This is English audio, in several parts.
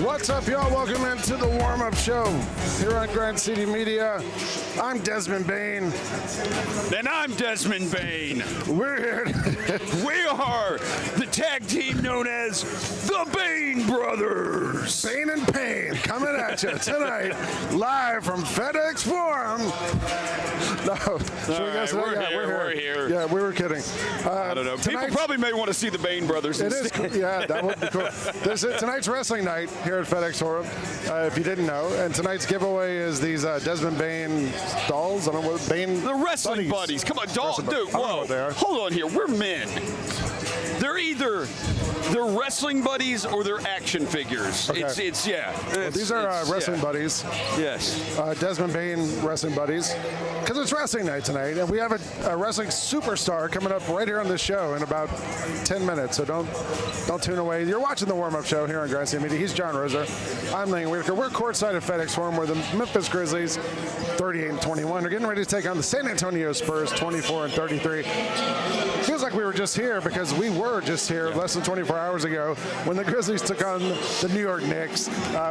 What's up, y'all? Welcome into the warm-up show here on Grand City Media. I'm Desmond Bane. And I'm Desmond Bane. We're here. We are the tag team known as the Bane Brothers. Bane and Payne coming at you tonight, live from FedEx Forum. No, we're here. Yeah, we were kidding. I don't know. People probably may want to see the Bane Brothers. It is cool. Yeah, that would be cool. Tonight's wrestling night here at FedEx Forum, if you didn't know. And tonight's giveaway is these Desmond Bane dolls. I don't know what Bane. The wrestling buddies. Come on, dolls. Dude, whoa. Hold on here. We're men. They're either wrestling buddies or they're action figures. Okay. These are wrestling buddies. Yes. Desmond Bane wrestling buddies. Because it's wrestling night tonight, and we have a wrestling superstar coming up right here on this show in about 10 minutes. So don't tune away. You're watching the warm-up show here on Grand City Media. He's John Rosa. I'm Lang Whitaker. We're courtside at FedEx Forum where the Memphis Grizzlies, 38-21, are getting ready to take on the San Antonio Spurs, 24-33. Feels like we were just here because we were just here less than 24 hours ago when the Grizzlies took on the New York Knicks,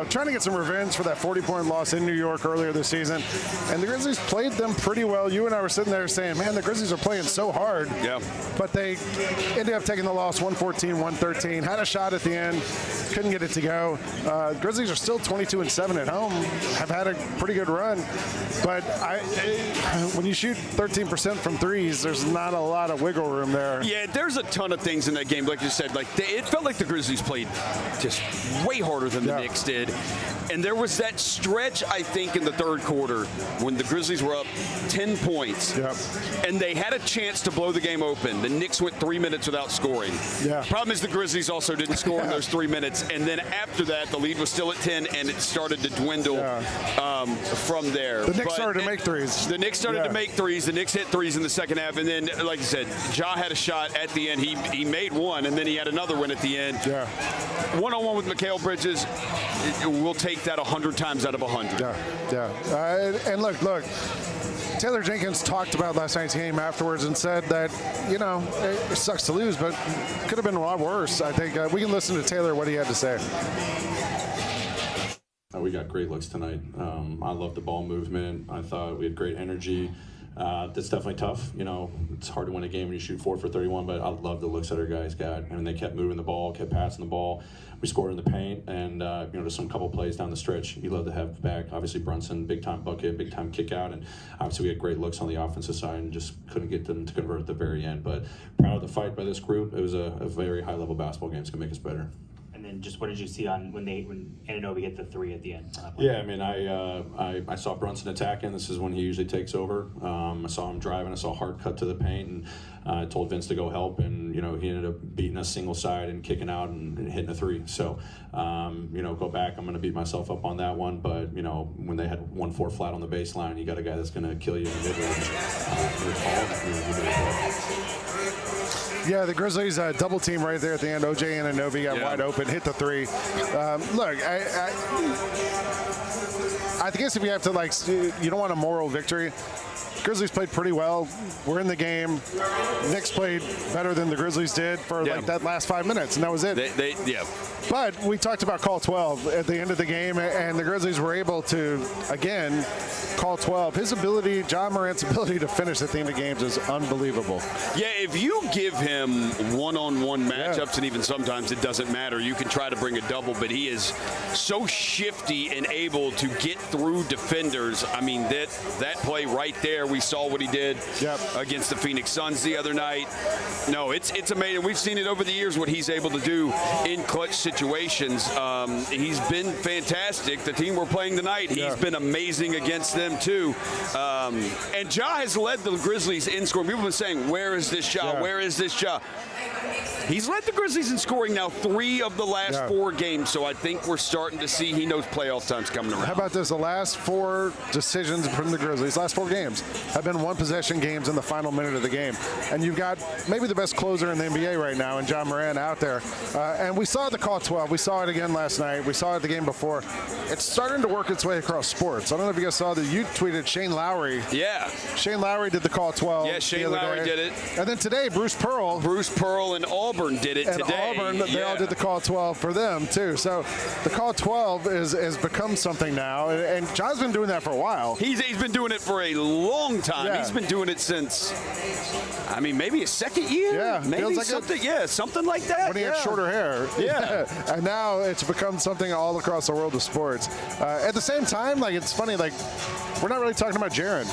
trying to get some revenge for that 40-point loss in New York earlier this season. And the Grizzlies played them pretty well. You and I were sitting there saying, man, the Grizzlies are playing so hard. Yeah. But they ended up taking the loss 114-113. Had a shot at the end. Couldn't get it to go. Grizzlies are still 22-7 at home. Have had a pretty good run. But when you shoot 13% from threes, there's not a lot of wiggle room there. Yeah, there's a ton of things in that game. Like you said, it felt like the Grizzlies played just way harder than the Knicks did. And there was that stretch, I think, in the third quarter when the Grizzlies were up 10 points. Yep. And they had a chance to blow the game open. The Knicks went 3 minutes without scoring. Yeah. Problem is the Grizzlies also didn't score in those 3 minutes. And then after that, the lead was still at 10, and it started to dwindle from there. The Knicks started to make threes. The Knicks started to make threes. The Knicks hit threes in the second half. And then, like you said, Ja had a shot at the end. He made one, and then he had another one at the end. Yeah. One-on-one with Mikal Bridges, we'll take that 100 times out of 100. Yeah. And look. Taylor Jenkins talked about last night's game afterwards and said that, it sucks to lose, but could have been a lot worse. I think we can listen to Taylor, what he had to say. We got great looks tonight. I love the ball movement. I thought we had great energy. That's definitely tough. It's hard to win a game when you shoot 4 for 31, but I love the looks that our guys got. I mean, they kept moving the ball, kept passing the ball. We scored in the paint, and just some couple plays down the stretch. You love to have back. Obviously, Brunson, big-time bucket, big-time kick out, and obviously we had great looks on the offensive side and just couldn't get them to convert at the very end. But proud of the fight by this group. It was a very high-level basketball game. It's going to make us better. And then just what did you see on when Anunoby hit the three at the end? Yeah, I mean, I saw Brunson attacking. This is when he usually takes over. I saw him driving. I saw Hart cut to the paint, and I told Vince to go help. And he ended up beating us single side and kicking out and hitting a three. So, go back. I'm going to beat myself up on that one. But when they had 1-4 flat on the baseline, you got a guy that's going to kill you in the mid-range. Yeah, the Grizzlies double team right there at the end. OJ Anunoby got wide open, hit the three. Look, I guess if you have to, you don't want a moral victory. Grizzlies played pretty well. We're in the game. Knicks played better than the Grizzlies did for that last 5 minutes, and that was it. But we talked about call 12 at the end of the game, and the Grizzlies were able to, again, call 12. His ability, John Morant's ability to finish at the end of games is unbelievable. Yeah, if you give him one-on-one matchups, and even sometimes it doesn't matter, you can try to bring a double, but he is so shifty and able to get through defenders. I mean, that play right there, we saw what he did against the Phoenix Suns the other night. No, it's amazing. We've seen it over the years what he's able to do in clutch situations. He's been fantastic. The team we're playing tonight, he's been amazing against them too. And Ja has led the Grizzlies in scoring. People have been saying, where is this Ja? Where is this Ja? He's led the Grizzlies in scoring now 3 of the last 4 games, so I think we're starting to see he knows playoff time's coming around. How about this? The last 4 decisions from the Grizzlies, last 4 games, have been one-possession games in the final minute of the game. And you've got maybe the best closer in the NBA right now in John Morant out there. And we saw the call 12. We saw it again last night. We saw it the game before. It's starting to work its way across sports. I don't know if you guys saw that. You tweeted Shane Lowry. Yeah. Shane Lowry did the call 12. Yeah, Shane Lowry did it. And then today, Bruce Pearl and Auburn did it today. Auburn, they all did the call 12 for them too. So the call 12 has become something now, and John's been doing that for a while. He's been doing it for a long time. Yeah. He's been doing it since, I mean, maybe his second year. Yeah, maybe feels like something. Something like that. When he had shorter hair. Yeah. And now it's become something all across the world of sports. At the same time, like, it's funny, like, we're not really talking about Jaren.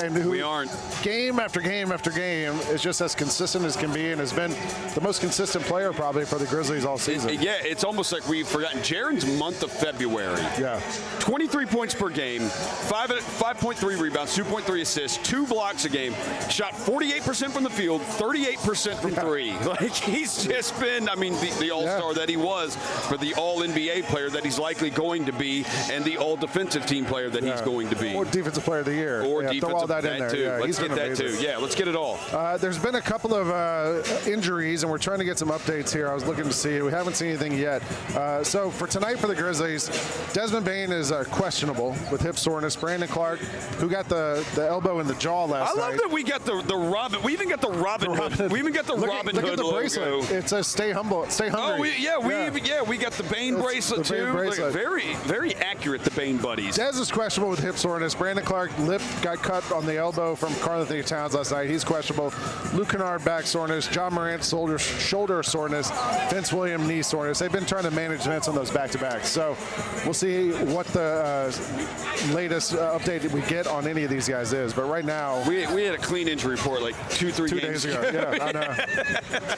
And who We aren't. Game after game after game is just as consistent as can be and has been the most consistent player probably for the Grizzlies all season. It's almost like we've forgotten Jaren's month of February. Yeah. 23 points per game, 5.3 rebounds, 2.3 assists, 2 blocks a game, shot 48% from the field, 38% from three. Like, he's just been, I mean, the all-star that he was for the all-NBA player that he's likely going to be and the all-defensive team player that he's going to be. Or defensive player of the year. Or defensive, throw all that in there. too. Yeah, Let's get that too. Yeah, let's get it all. There's been a couple of injuries, and we're trying to get some updates here. I was looking to see. We haven't seen anything yet. So for tonight for the Grizzlies, Desmond Bane is questionable with hip soreness. Brandon Clark, who got the elbow in the jaw last night. I love that we got the Robin. We even got the Robin Hood. We even got the Robin Hood look at the logo. bracelet. It says "Stay humble, stay hungry." We got the Bane bracelet the Bane too. bracelet. Very, very accurate. The Bane buddies. Dez is questionable with hip soreness. Brandon Clark lip got cut on the elbow from Karl-Anthony Towns last night. He's questionable. Luke Kennard back soreness. John Morant shoulder soreness. Vince Williams knee soreness. They've been trying to manage Vince on those back-to-backs. So we'll see what the latest update that we get on any of these guys is. But right now, we had a clean injury report like 2 days ago. Yeah,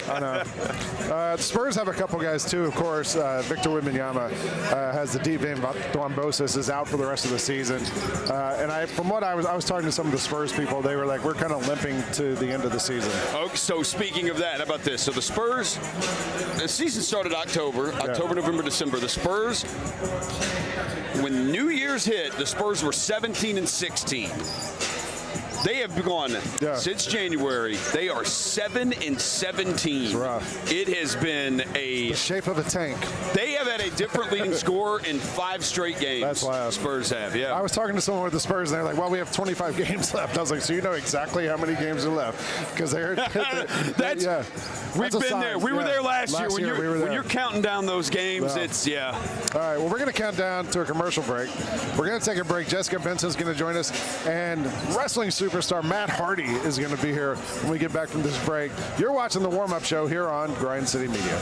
I know. The Spurs have a couple guys too. Of course, Victor Wembanyama has the deep vein thrombosis, is out for the rest of the season. And from what I was talking to some of the Spurs people, they were like, we're kind of limping to the end of the season. Okay, so speaking of that, how about this? So the Spurs, the season started October, November, December. The Spurs, when New Year's hit, the Spurs were 17-16. They have gone since January. They are 7-17. It's rough. It has been the shape of a tank. They have had a different leading scorer in 5 straight games. That's wild. Spurs have. Yeah. I was talking to someone with the Spurs, and they're like, "Well, we have 25 games left." I was like, "So you know exactly how many games are left?" Because they're we've been there. We were there last year. When you're counting down those games, it's All right. Well, we're going to count down to a commercial break. We're going to take a break. Jessica Benson's going to join us, and wrestling superstar Matt Hardy is going to be here when we get back from this break. You're watching the warm-up show here on Grind City Media.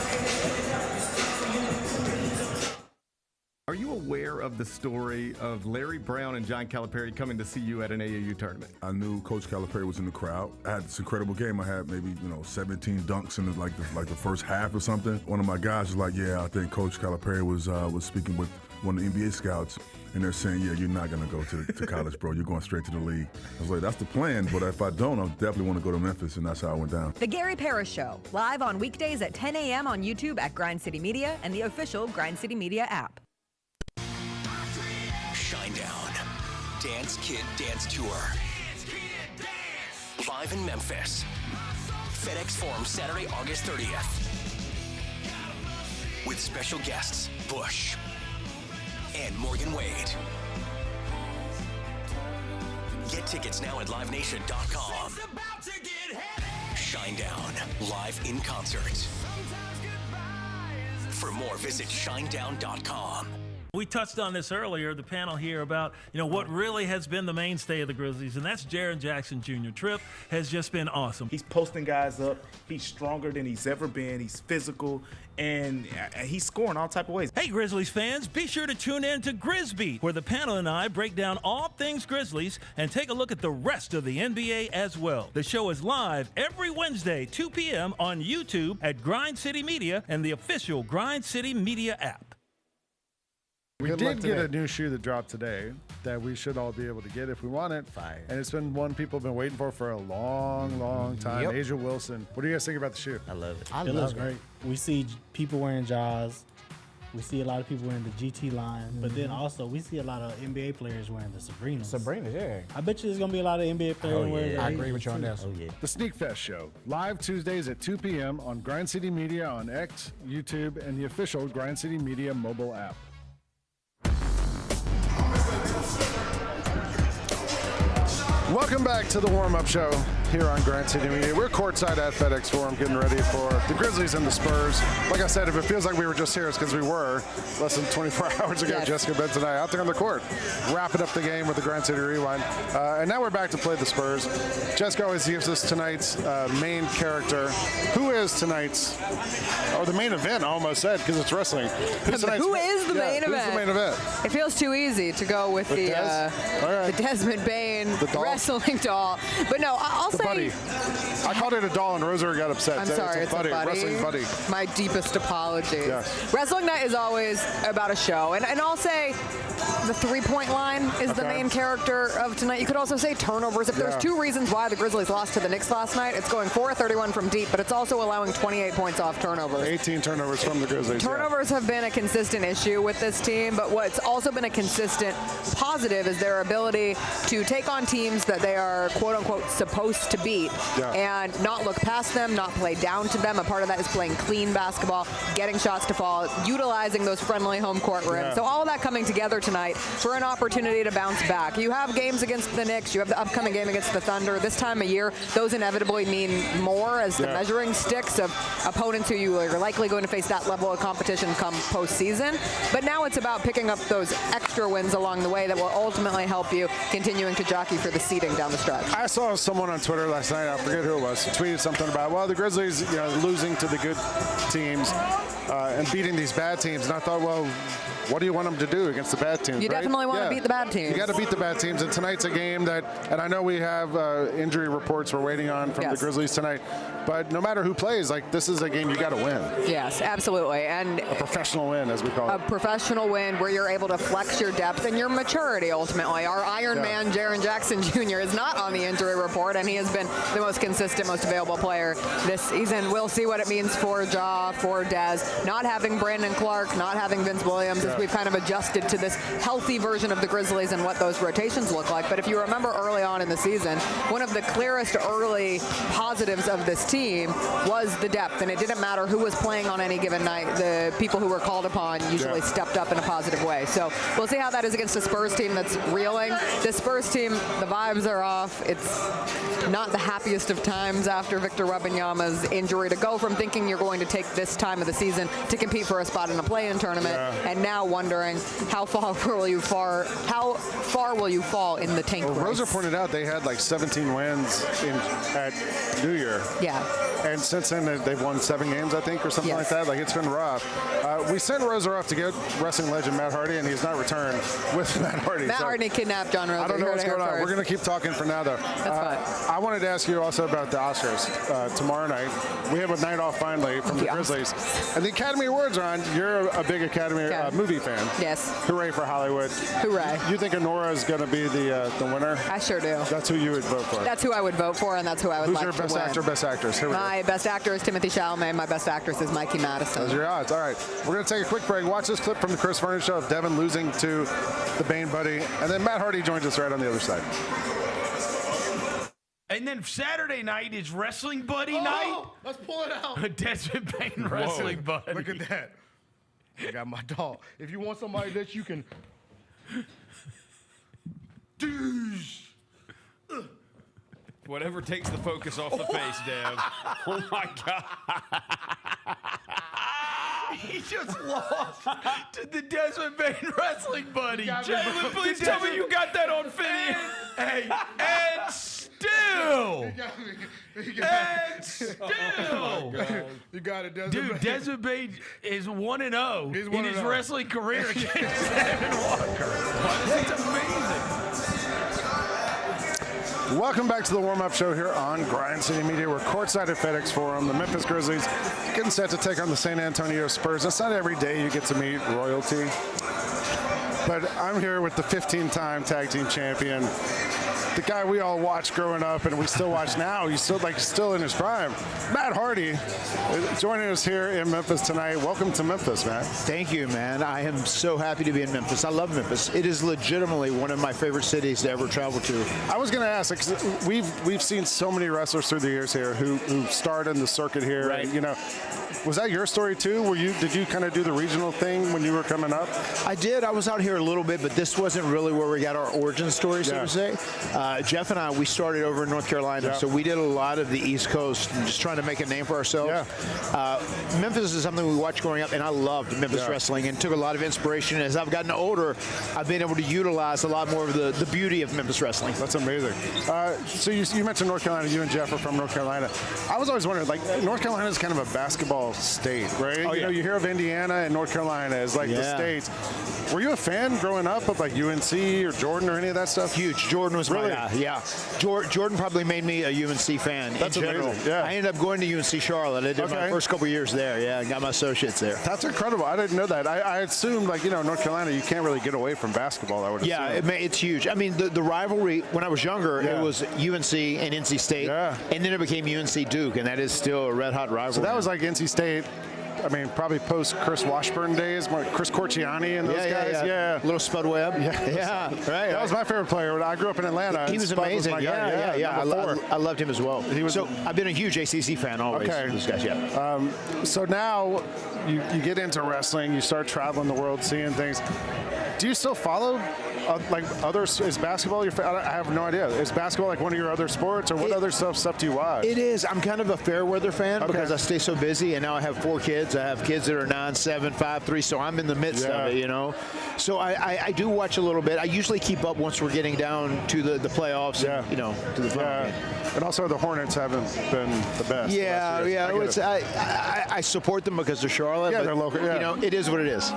Are you aware of the story of Larry Brown and John Calipari coming to see you at an AAU tournament? I knew Coach Calipari was in the crowd. I had this incredible game. I had maybe 17 dunks in the first half or something. One of my guys was like, "Yeah, I think Coach Calipari was speaking with one of the NBA scouts, and they're saying, yeah, you're not going to go to college, bro. You're going straight to the league." I was like, "That's the plan, but if I don't, I definitely want to go to Memphis," and that's how I went down. The Gary Parrish Show, live on weekdays at 10 a.m. on YouTube at Grind City Media and the official Grind City Media app. Shinedown. Dance Kid Dance Tour. Live in Memphis. FedEx Forum, Saturday, August 30th. With special guests, Bush and Morgan Wade. Get tickets now at livenation.com. Shinedown, live in concert. For more, visit shinedown.com. We touched on this earlier, the panel here, about what really has been the mainstay of the Grizzlies, and that's Morant and Jackson Jr. Trip has just been awesome. He's posting guys up. He's stronger than he's ever been. He's physical, and he's scoring all type of ways. Hey, Grizzlies fans, be sure to tune in to Grizzbeat, where the panel and I break down all things Grizzlies and take a look at the rest of the NBA as well. The show is live every Wednesday, 2 p.m. on YouTube at Grind City Media and the official Grind City Media app. We did get a new shoe that dropped today that we should all be able to get if we want it. Fire. And it's been one people have been waiting for a long, long time. Yep. Asia Wilson. What do you guys think about the shoe? I love it. It looks great. We see people wearing Jaws. We see a lot of people wearing the GT line. But then also we see a lot of NBA players wearing the Sabrinas. Sabrina, yeah. I bet you there's going to be a lot of NBA players wearing I agree with you on that. Oh, yeah. The Sneak Fest Show, live Tuesdays at 2 p.m. on Grind City Media on X, YouTube, and the official Grind City Media mobile app. Welcome back to the warm-up show here on Grind City Media. We're courtside at FedEx Forum getting ready for the Grizzlies and the Spurs. Like I said, if it feels like we were just here, it's because we were less than 24 hours ago. Yes. Jessica Benz and I out there on the court, wrapping up the game with the Grind City Rewind. And now we're back to play the Spurs. Jessica always gives us tonight's main character. Who is tonight's, or the main event, I almost said, because it's wrestling. Who is the main event? Who's the main event? It feels too easy to go with the Desmond Bane wrestling doll. But no, I'll say. Buddy. I called it a doll and Roser got upset. I'm sorry, it's a buddy. Wrestling buddy. My deepest apologies. Yes. Wrestling night is always about a show. And I'll say the three-point line is the main character of tonight. You could also say turnovers. If there's two reasons why the Grizzlies lost to the Knicks last night, it's going 4-31 from deep, but it's also allowing 28 points off turnovers. 18 turnovers from the Grizzlies. Turnovers have been a consistent issue with this team, but what's also been a consistent positive is their ability to take on teams that they are quote-unquote supposed to beat and not look past them, not play down to them. A part of that is playing clean basketball, getting shots to fall, utilizing those friendly home court rims. So all of that coming together tonight for an opportunity to bounce back. You have games against the Knicks, you have the upcoming game against the Thunder. This time of year, those inevitably mean more as the measuring sticks of opponents who you are likely going to face that level of competition come postseason. But now it's about picking up those extra wins along the way that will ultimately help you continuing to jockey for the seeding down the stretch. I saw someone on Twitter last night, I forget who it was, tweeted something about, well, the Grizzlies, losing to the good teams and beating these bad teams. And I thought, well, what do you want them to do against the bad teams? You definitely want to beat the bad teams. You got to beat the bad teams. And tonight's a game that, and I know we have injury reports we're waiting on from the Grizzlies tonight, but no matter who plays, this is a game you got to win. Yes, absolutely. And a professional win, as we call it. A professional win where you're able to flex your depth and your maturity, ultimately. Our Iron Man, Jaren Jackson Jr., is not on the injury report, and he has been the most consistent, most available player this season. We'll see what it means for Ja, for Dez. Not having Brandon Clark, not having Vince Williams, as we've kind of adjusted to this healthy version of the Grizzlies and what those rotations look like. But if you remember early on in the season, one of the clearest early positives of this team was the depth, and it didn't matter who was playing on any given night. The people who were called upon usually stepped up in a positive way. So we'll see how that is against a Spurs team that's reeling. The Spurs team, the vibes are off. It's not the happiest of times after Victor Wembanyama's injury to go from thinking you're going to take this time of the season to compete for a spot in a play-in tournament, and now wondering how far will you fall in the tank race. Roser pointed out they had 17 wins at New Year. Yeah. And since then, they've won 7 games, I think, or something like that. It's been rough. We sent Roser off to get wrestling legend Matt Hardy, and he's not returned with Matt Hardy. Matt Hardy kidnapped John Roser. I don't know what's going on. We're going to keep talking for now, though. That's fine. I wanted to ask you also about the Oscars. Tomorrow night, we have a night off finally from the Grizzlies. And the Academy Awards are on. You're a big Academy movie fan. Yes. Hooray for Hollywood. Hooray. You think Honora is going to be the winner? I sure do. That's who you would vote for. That's who I would vote for, and that's who I would like to win. Who's your best actor, best actress? Here we go. My best actor is Timothy Chalamet. My best actress is Mikey Madison. Those are your odds. All right. We're going to take a quick break. Watch this clip from the Chris Furnish Show of Devin losing to the Bane buddy. And then Matt Hardy joins us right on the other side. And then Saturday night is Wrestling Buddy night. Let's pull it out. Desmond Bane Wrestling Buddy. Look at that. I got my dog. If you want somebody that you can... Whatever takes the focus off the face, Dev. Oh, my God. He just lost to the Desmond Bane Wrestling Buddy. Gentlemen, please tell me you got that on video. And still. You got it, Desmond. Dude, Desmond Bane is 1-0 in his wrestling career against Devin Walker. That's amazing. Welcome back to the warm-up show here on Grind City Media. We're courtside at FedEx Forum. The Memphis Grizzlies getting set to take on the San Antonio Spurs. It's not every day you get to meet royalty, but I'm here with the 15-time tag team champion, the guy we all watched growing up and we still watch now. He's still in his prime. Matt Hardy joining us here in Memphis tonight. Welcome to Memphis, Matt. Thank you, man. I am so happy to be in Memphis. I love Memphis. It is legitimately one of my favorite cities to ever travel to. I was going to ask, because we've seen so many wrestlers through the years here who started in the circuit here. Right. And, was that your story too? Did you kind of do the regional thing when you were coming up? I did. I was out here a little bit, but this wasn't really where we got our origin story, so to say. Jeff and I, we started over in North Carolina, so we did a lot of the East Coast, just trying to make a name for ourselves. Memphis is something we watched growing up, and I loved Memphis wrestling and took a lot of inspiration. As I've gotten older, I've been able to utilize a lot more of the beauty of Memphis wrestling. That's amazing. So you mentioned North Carolina. You and Jeff are from North Carolina. I was always wondering, like, North Carolina is kind of a basketball state, right? Oh, you know, you hear of Indiana and North Carolina as like the states. Were you a fan growing up of like UNC or Jordan or any of that stuff? Huge. Jordan was my guy. Yeah. Jordan probably made me a UNC fan. That's in general. amazing. Yeah. I ended up going to UNC Charlotte. I did my first couple years there. Yeah, I got my associates there. That's incredible. I didn't know that. I assumed, like, you know, North Carolina, you can't really get away from basketball, I would assume. It's huge. I mean, the rivalry, when I was younger, it was UNC and NC State, and then it became UNC Duke, and that is still a red-hot rivalry. So that was like NC State. I mean, probably post Chris Washburn days, Chris Corciani and those guys. Yeah. Little Spud Webb. Yeah. Right. That was my favorite player. When I grew up in Atlanta. He was Spud amazing. Was my guy. I loved him as well. So I've been a huge ACC fan always. Okay. Those guys, so now you get into wrestling. You start traveling the world, seeing things. Do you still follow? Like others, is basketball your? I have no idea. Is basketball like one of your other sports, or what other stuff do you watch? It is. I'm kind of a fair weather fan because I stay so busy, and now I have 4 kids. I have kids that are 9, 7, 5, 3, so I'm in the midst of it, you know. So I do watch a little bit. I usually keep up once we're getting down to the playoffs, and, you know, to the final game. And also the Hornets haven't been the best. I support them because they're Charlotte. Yeah, they're local. Yeah. You know, it is what it is.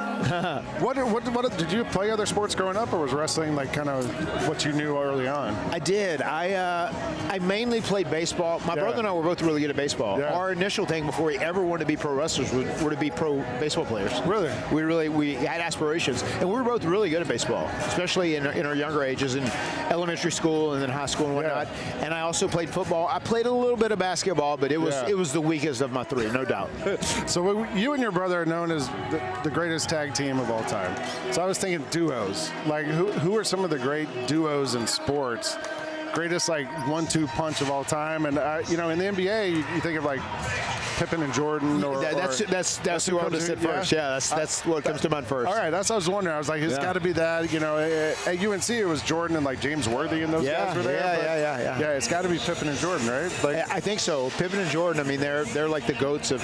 What did you play other sports growing up, or was wrestling like kind of what you knew early on? I did. I mainly played baseball. My brother and I were both really good at baseball. Our initial thing before we ever wanted to be pro wrestlers were to be pro baseball players. Really? We had aspirations, and we were both really good at baseball, especially in our younger ages, in elementary school and then high school and whatnot. And I also played football. I played a little bit of basketball, but it was the weakest of my 3, no doubt. So you and your brother are known as the greatest tag team of all time. So I was thinking duos. Like who are some of the great duos in sports? Greatest like 1-2 punch of all time, and you know, in the NBA, you think of like Pippen and Jordan, or that's who I would have said first. Yeah, that's what comes to mind first. All right, that's what I was wondering. I was like, it's got to be that. You know, at UNC it was Jordan and like James Worthy and those guys were there. Yeah, it's got to be Pippen and Jordan, right? Like, I think so. Pippen and Jordan. I mean, they're like the goats of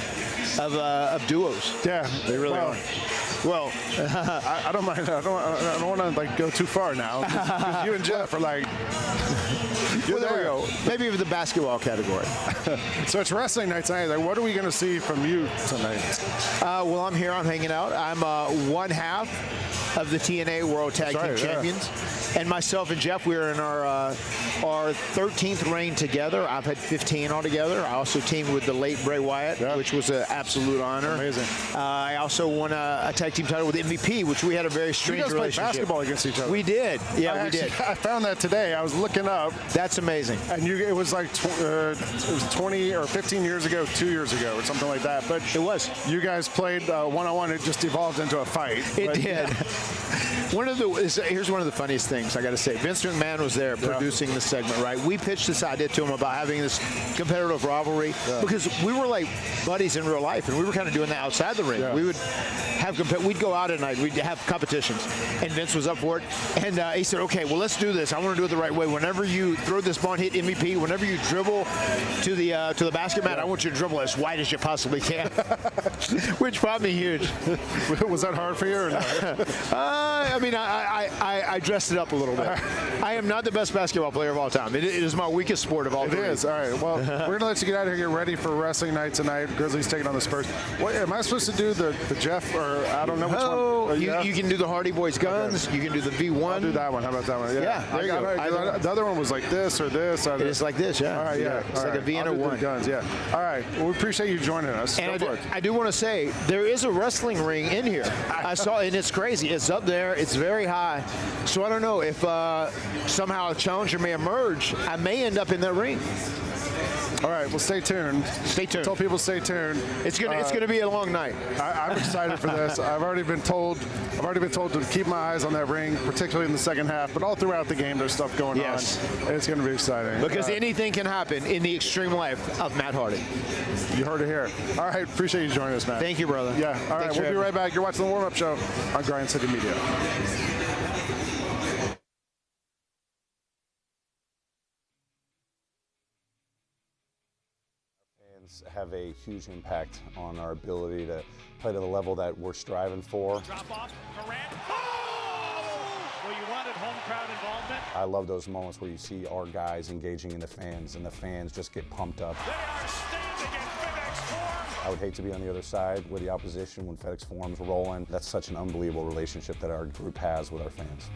duos. Yeah, they really are. Well, I don't mind. I don't want to like go too far now. Because you and Jeff are like. There we go. Maybe even the basketball category. So it's wrestling night tonight. Like, what are we going to see from you tonight? Well, I'm here. I'm hanging out. I'm one half of the TNA World Tag Team Champions. And myself and Jeff, we're in our 13th reign together. I've had 15 altogether. I also teamed with the late Bray Wyatt, which was an absolute honor. Amazing. I also won a tag team title with MVP, which we had a very strange relationship. You guys played basketball against each other. We did. Yeah, we did. I found that today. I was looking up. That's amazing. And it was like it was 20 or 15 years ago, 2 years ago, or something like that. But it was. You guys played one-on-one. It just evolved into a fight. It did. Here's one of the funniest things I got to say. Vince McMahon was there producing the segment, right? We pitched this idea to him about having this competitive rivalry because we were like buddies in real life, and we were kind of doing that outside the ring. We would we'd go out at night, we'd have competitions, and Vince was up for it, and he said, "Okay, well, let's do this. I want to do it the right way. Whenever you throw this ball and hit MVP, whenever you dribble to the basket mat, I want you to dribble as wide as you possibly can," which brought me huge. Was that hard for you? Or not? I mean, I dressed it up a little bit. I am not the best basketball player of all time. It is my weakest sport of all time. It is. All right. Well, we're going to let you get out of here. Get ready for wrestling night tonight. Grizzlies taking on the Spurs. What, am I supposed to do the Jeff, or I don't know which one? You can do the Hardy Boys Guns. Okay. You can do the V1. I'll do that one. How about that one? Yeah, there you go. The other one was like this or this. It is like this, yeah. All right, yeah. It's like a V and a 1. Guns, yeah. All right. Well, we appreciate you joining us. And I do want to say, there is a wrestling ring in here. I saw it, and it's crazy. It's up there. It's very high. So I don't know if somehow a challenger may emerge. I may end up in that ring. All right, well, stay tuned. Stay tuned. Tell people stay tuned. It's gonna be a long night. I'm excited for this. I've already been told to keep my eyes on that ring, particularly in the second half. But all throughout the game, there's stuff going on. It's going to be exciting because anything can happen in the extreme life of Matt Hardy. You heard it here. All right, appreciate you joining us, Matt. Thank you, brother. Yeah. All right, we'll be right back. You're watching the Warm Up Show on Grind City Media. games have a huge impact on our ability to play to the level that we're striving for. Drop off, Morant. Oh! Well, you wanted home crowd involvement. I love those moments where you see our guys engaging in the fans, and the fans just get pumped up. They are standing in FedEx Forum. I would hate to be on the other side with the opposition when FedEx Forum's rolling. That's such an unbelievable relationship that our group has with our fans.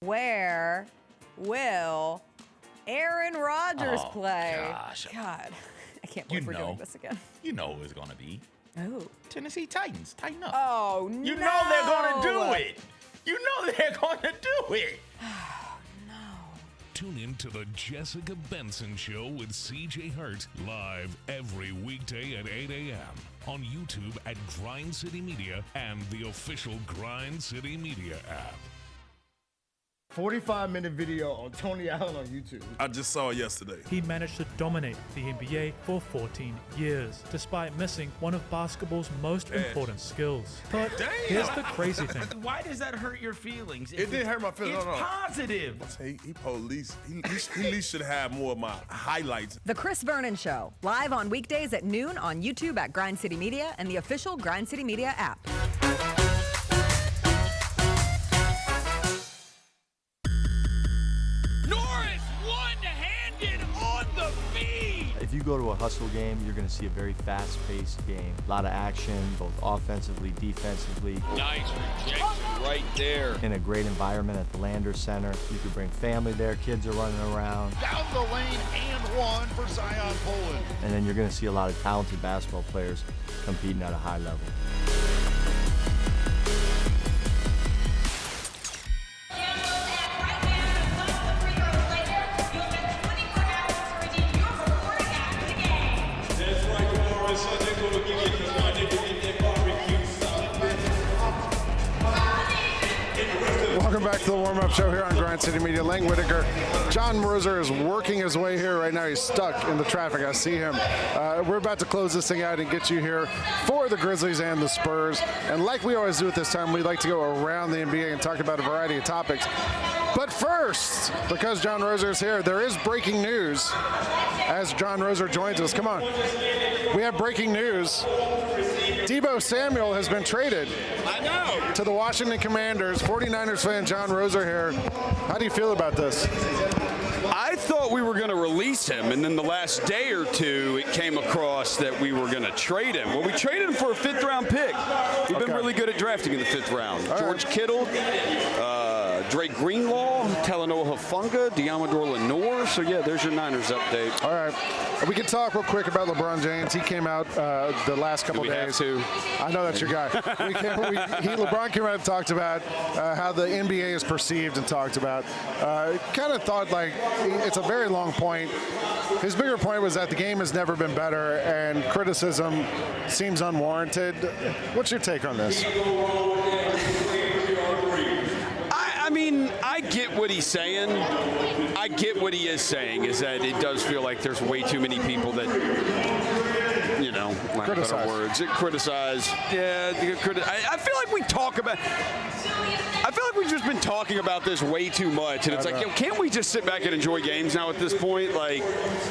Where will Aaron Rodgers Oh, play? gosh. God, I can't believe we're doing this again. You know who it's going to be. Oh. Tennessee Titans. Tighten up. Oh, no. You know they're going to do it. You know they're going to do it. Tune in to the Jessica Benson Show with CJ Hurt, live every weekday at 8 a.m. on YouTube at Grind City Media and the official Grind City Media app. 45-minute video on Tony Allen on YouTube. I just saw it yesterday. He managed to dominate the NBA for 14 years, despite missing one of basketball's most important skills. But here's the crazy thing. Why does that hurt your feelings? It didn't hurt my feelings. It's positive. He at least should have more of my highlights. The Chris Vernon Show, live on weekdays at noon on YouTube at Grind City Media and the official Grind City Media app. If you go to a hustle game, you're going to see a very fast-paced game. A lot of action, both offensively, defensively. Nice rejection right there. In a great environment at the Landers Center. You could bring family there, kids are running around. Down the lane and one for Zion Poland. And then you're going to see a lot of talented basketball players competing at a high level. Welcome back to the warm-up show here on Grind City Media. Lang Whitaker. John Roser is working his way here right now. He's stuck in the traffic. I see him. We're about to close this thing out and get you here for the Grizzlies and the Spurs. And like we always do at this time, we like to go around the NBA and talk about a variety of topics. But first, because John Roser is here, there is breaking news as John Roser joins us. Come on. We have breaking news. Deebo Samuel has been traded to the Washington Commanders. 49ers fan John Roser here. How do you feel about this? I thought we were going to release him, and then the last day or two, it came across that we were going to trade him. Well, we traded him for a 5th-round pick. We've been really good at drafting in the 5th round. George Kittle, Drake Greenlaw, Talanoa Hufanga, Diamador Lenore. So, yeah, there's your Niners update. All right. We can talk real quick about LeBron James. He came out the last couple of days. I know that's your guy. LeBron came out and talked about how the NBA is perceived and talked about. Kind of thought like it's a very long point. His bigger point was that the game has never been better and criticism seems unwarranted. What's your take on this? I mean, I get what he's saying. I get what he is saying, is that it does feel like there's way too many people that, you know, lack of better words, criticize. Yeah, I feel like we talk about. I feel like we've just been talking about this way too much, and it's like, yo, can't we just sit back and enjoy games now at this point? Like,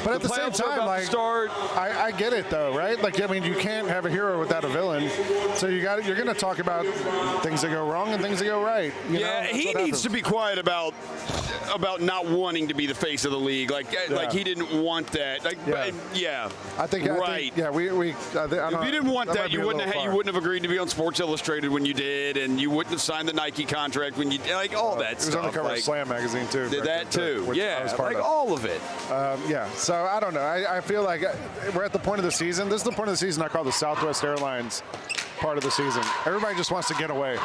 but at the same time, like, I get it though, right? Like, I mean, you can't have a hero without a villain, so you're going to talk about things that go wrong and things that go right. You know? He needs to be quiet about not wanting to be the face of the league. Like he didn't want that. Like, I think right. If you didn't want that, you wouldn't have agreed to be on Sports Illustrated when you did, and you wouldn't have signed the Nike contract when you like all that stuff. It was on the cover of Slam magazine too. Did that too? Yeah, like all of it. So I don't know. I feel like we're at the point of the season. This is the point of the season I call the Southwest Airlines part of the season. Everybody just wants to get away.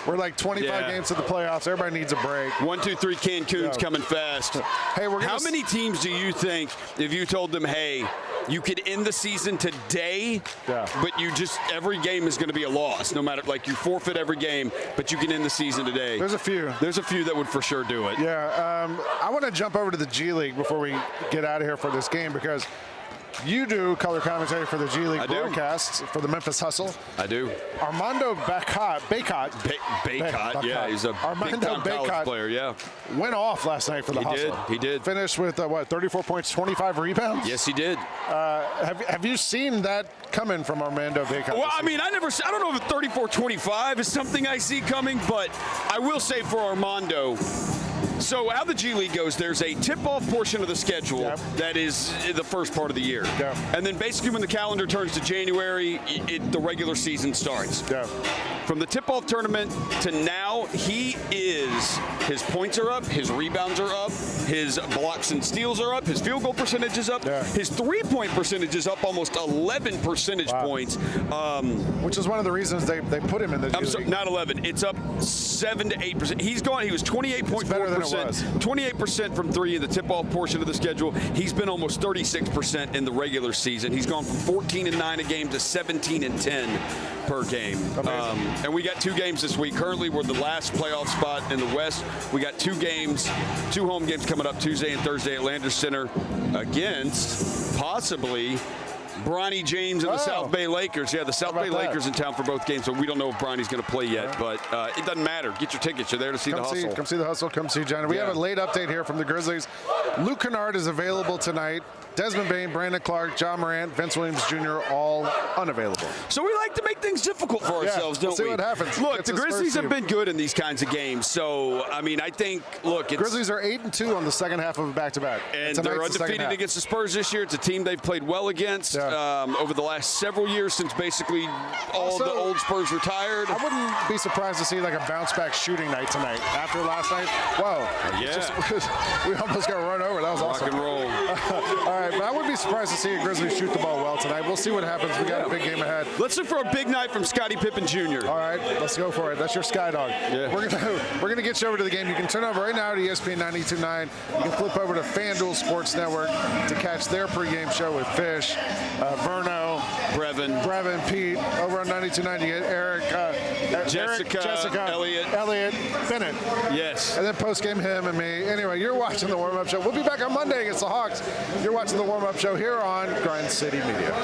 We're like 25 games to the playoffs. Everybody needs a break. 1, 2, 3 Cancun's coming fast. Hey, how many teams do you think, if you told them, hey, you could end the season today, but you just every game is going to be a loss, no matter, like, you forfeit every game, but you can end the season today? There's a few. There's a few that would for sure do it. Yeah. I want to jump over to the G League before we get out of here for this game, because You do color commentary for the G League broadcast for the Memphis Hustle. I do. Armando Baycott. Yeah, he's a big-time college player, yeah. Went off last night for the Hustle. He did. Finished with, 34 points, 25 rebounds? Yes, he did. Have you seen that coming from Armando Baycott? Well, I mean, I don't know if 34-25 is something I see coming, but I will say for Armando, so how the G League goes, there's a tip-off portion of the schedule that is the first part of the year. And then basically when the calendar turns to January, the regular season starts. From the tip-off tournament to now, his points are up, his rebounds are up, his blocks and steals are up, his field goal percentage is up, his three-point percentage is up almost 11 percentage points. Which is one of the reasons they put him in the G League. Sorry, not 11. It's up 7 to 8%. He was 28.4%. 28% from three in the tip-off portion of the schedule. He's been almost 36% in the regular season. He's gone from 14-9 a game to 17-10 per game. And we got 2 games this week. Currently, we're the last playoff spot in the West. We got 2 home games coming up Tuesday and Thursday at Landers Center against possibly Bronny James and the South Bay Lakers. Yeah, the South Bay Lakers in town for both games, so we don't know if Bronny's going to play yet, but it doesn't matter. Get your tickets. You're there to see the Hustle. Come see the Hustle. Come see Johnny. We have a late update here from the Grizzlies. Luke Kennard is available tonight. Desmond Bane, Brandon Clark, John Morant, Vince Williams Jr. all unavailable. So we like to make things difficult for ourselves, don't we? We'll see what happens. Look, the Grizzlies have been good in these kinds of games. So, I mean, I think, Grizzlies are 8-2 on the second half of a back-to-back. And they're undefeated against the Spurs this year. It's a team they've played well against over the last several years since basically all the old Spurs retired. I wouldn't be surprised to see like a bounce-back shooting night tonight after last night. Whoa. We almost got run over. That was awesome. Rock and roll. All right, but I would be surprised to see a Grizzlies shoot the ball well tonight. We'll see what happens. We got a big game ahead. Let's look for a big night from Scottie Pippen Jr. All right, let's go for it. That's your Sky Dog. Yeah. We're gonna get you over to the game. You can turn over right now to ESPN 92.9. You can flip over to FanDuel Sports Network to catch their pregame show with Fish, Verno, Brevin, Pete. Over on 92.9, you get Eric, Jessica, Elliot, Bennett. Yes. And then postgame him and me. Anyway, you're watching the warm-up show. We'll be back on Monday against the Hawks. You're watching the warm-up show here on Grind City Media.